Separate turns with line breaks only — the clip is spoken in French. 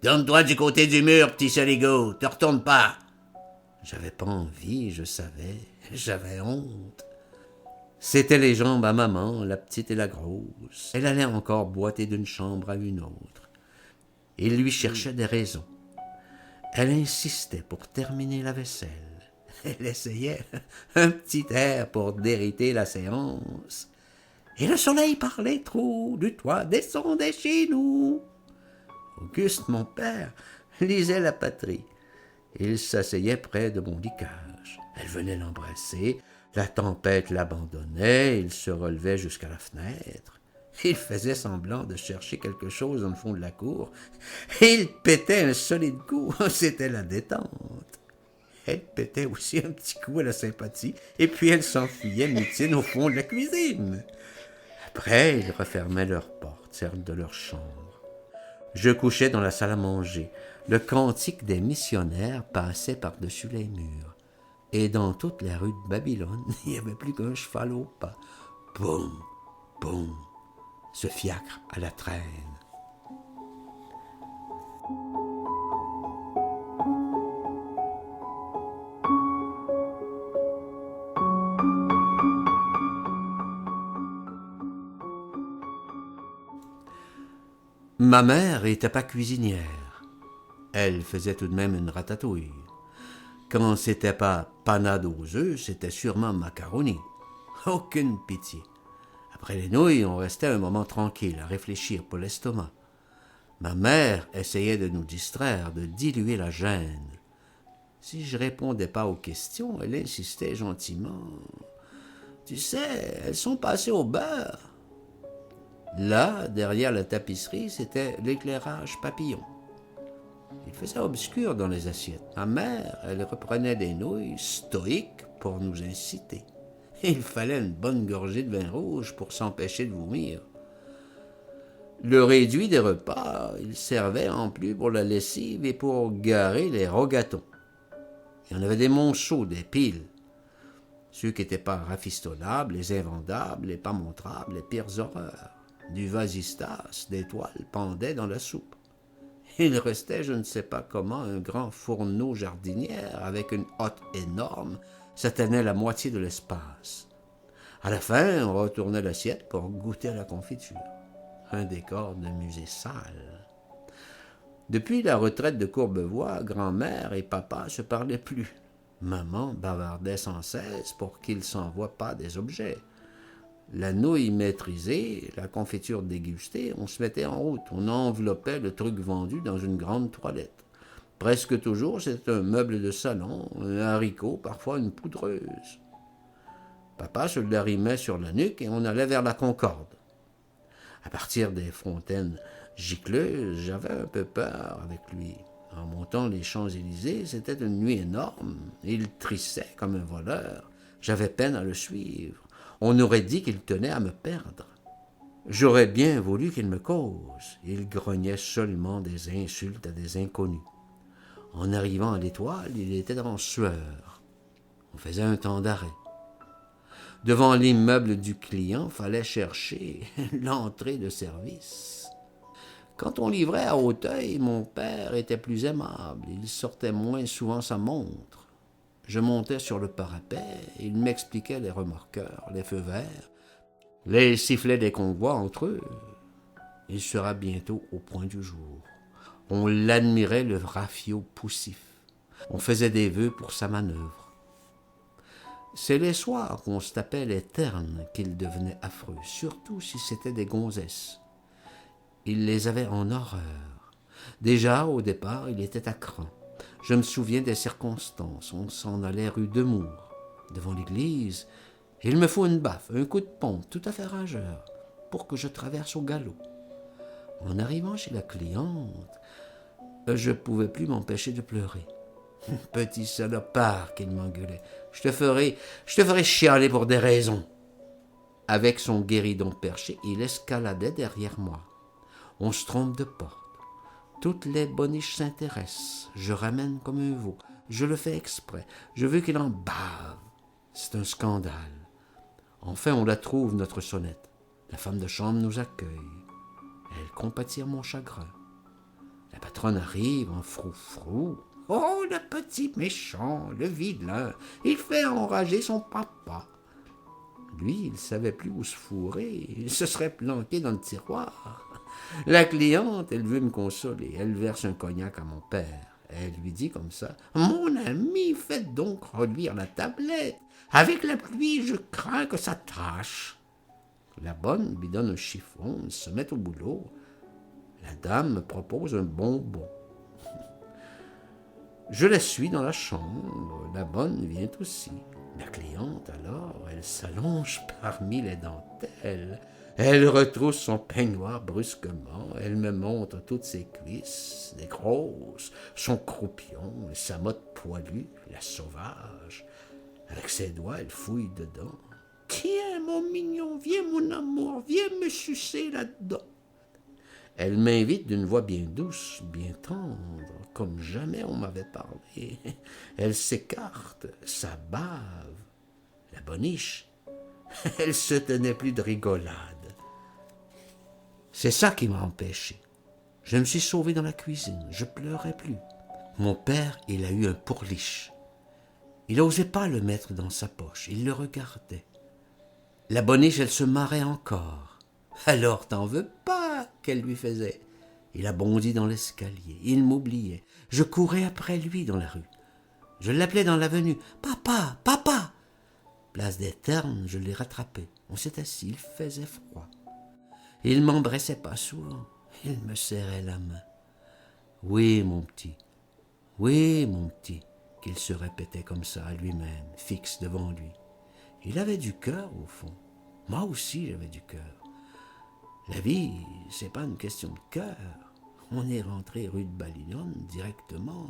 Tourne-toi du côté du mur, petit saligo, te retourne pas. J'avais pas envie, je savais, j'avais honte. C'étaient les jambes à maman, la petite et la grosse. Elle allait encore boiter d'une chambre à une autre. Il lui cherchait des raisons. Elle insistait pour terminer la vaisselle. Elle essayait un petit air pour dériter la séance. Et le soleil parlait trop du toit, descendait chez nous. Auguste, mon père, lisait la patrie. Il s'asseyait près de mon lit-cage. Elle venait l'embrasser. La tempête l'abandonnait. Il se relevait jusqu'à la fenêtre. Il faisait semblant de chercher quelque chose dans le fond de la cour. Il pétait un solide coup. C'était la détente. Elle pétait aussi un petit coup à la sympathie, et puis elle s'enfuyait mutine au fond de la cuisine. Après, ils refermaient leurs portes, celles de leur chambre. Je couchais dans la salle à manger. Le cantique des missionnaires passait par-dessus les murs. Et dans toute la rue de Babylone, il n'y avait plus qu'un cheval au pas. Boum, boum, ce fiacre à la traîne. Ma mère n'était pas cuisinière. Elle faisait tout de même une ratatouille. Quand c'était pas panade aux œufs, c'était sûrement macaroni. Aucune pitié. Après les nouilles, on restait un moment tranquille à réfléchir pour l'estomac. Ma mère essayait de nous distraire, de diluer la gêne. Si je répondais pas aux questions, elle insistait gentiment. « Tu sais, elles sont passées au beurre. » Là, derrière la tapisserie, c'était l'éclairage papillon. Il faisait obscur dans les assiettes. Ma mère, elle reprenait des nouilles stoïques pour nous inciter. Il fallait une bonne gorgée de vin rouge pour s'empêcher de vomir. Le réduit des repas, il servait en plus pour la lessive et pour garer les rogatons. Il y en avait des monceaux, des piles. Ceux qui n'étaient pas rafistonables, les invendables, les pas montrables, les pires horreurs. Du vasistas, des toiles pendaient dans la soupe. Il restait, je ne sais pas comment, un grand fourneau jardinière avec une hotte énorme. Ça tenait la moitié de l'espace. À la fin, on retournait l'assiette pour goûter à la confiture. Un décor de musée sale. Depuis la retraite de Courbevoie, grand-mère et papa se parlaient plus. Maman bavardait sans cesse pour qu'ils ne s'envoient pas des objets. La nouille maîtrisée, la confiture dégustée, on se mettait en route. On enveloppait le truc vendu dans une grande toilette. Presque toujours, c'était un meuble de salon, un haricot, parfois une poudreuse. Papa se l'arrimait sur la nuque et on allait vers la Concorde. À partir des fontaines gicleuses, j'avais un peu peur avec lui. En montant les Champs-Élysées, c'était une nuit énorme. Il trissait comme un voleur. J'avais peine à le suivre. On aurait dit qu'il tenait à me perdre. J'aurais bien voulu qu'il me cause. Il grognait seulement des insultes à des inconnus. En arrivant à l'Étoile, il était en sueur. On faisait un temps d'arrêt. Devant l'immeuble du client, fallait chercher l'entrée de service. Quand on livrait à Auteuil, mon père était plus aimable. Il sortait moins souvent sa montre. Je montais sur le parapet, il m'expliquait les remorqueurs, les feux verts, les sifflets des convois entre eux. Il sera bientôt au point du jour. On l'admirait, le rafio poussif. On faisait des vœux pour sa manœuvre. C'est les soirs qu'on se tapait les ternes qu'il devenait affreux, surtout si c'était des gonzesses. Il les avait en horreur. Déjà, au départ, il était à cran. Je me souviens des circonstances. On s'en allait rue Demours. Devant l'église, il me faut une baffe, un coup de pompe, tout à fait rageur, pour que je traverse au galop. En arrivant chez la cliente, je ne pouvais plus m'empêcher de pleurer. Petit salopard qu'il m'engueulait. Je te ferai chialer pour des raisons. Avec son guéridon perché, il escaladait derrière moi. On se trompe de porte. Toutes les boniches s'intéressent. Je ramène comme un veau. Je le fais exprès. Je veux qu'il en bave. C'est un scandale. Enfin, on la trouve, notre sonnette. La femme de chambre nous accueille. Elle compatit à mon chagrin. La patronne arrive en froufrou. Oh, le petit méchant, le vilain, il fait enrager son papa. Lui, il ne savait plus où se fourrer, il se serait planqué dans le tiroir. La cliente, elle veut me consoler, elle verse un cognac à mon père. Elle lui dit comme ça, « Mon ami, faites donc reluire la tablette. Avec la pluie, je crains que ça tâche. » La bonne lui donne un chiffon, ils se mettent au boulot. La dame me propose un bonbon. Je la suis dans la chambre, la bonne vient aussi. La cliente, alors, elle s'allonge parmi les dentelles. Elle retrousse son peignoir brusquement. Elle me montre toutes ses cuisses, des grosses, son croupion, sa motte poilue, la sauvage. Avec ses doigts, elle fouille dedans. « Tiens, mon mignon, viens, mon amour, viens me sucer là-dedans. » Elle m'invite d'une voix bien douce, bien tendre, comme jamais on m'avait parlé. Elle s'écarte, ça bave. La boniche, elle se tenait plus de rigolade. C'est ça qui m'a empêché. Je me suis sauvé dans la cuisine, je pleurais plus. Mon père, il a eu un pourliche. Il n'osait pas le mettre dans sa poche, il le regardait. La boniche, elle se marrait encore. Alors t'en veux pas qu'elle lui faisait. Il a bondi dans l'escalier, il m'oubliait. Je courais après lui dans la rue. Je l'appelais dans l'avenue. « Papa, papa !» Place des Ternes, je l'ai rattrapé. On s'est assis, il faisait froid. Il m'embrassait pas souvent, il me serrait la main. « Oui, mon petit, qu'il se répétait comme ça à lui-même, fixe devant lui. Il avait du cœur au fond. Moi aussi j'avais du cœur. La vie, c'est pas une question de cœur. On est rentré rue de Balignone directement.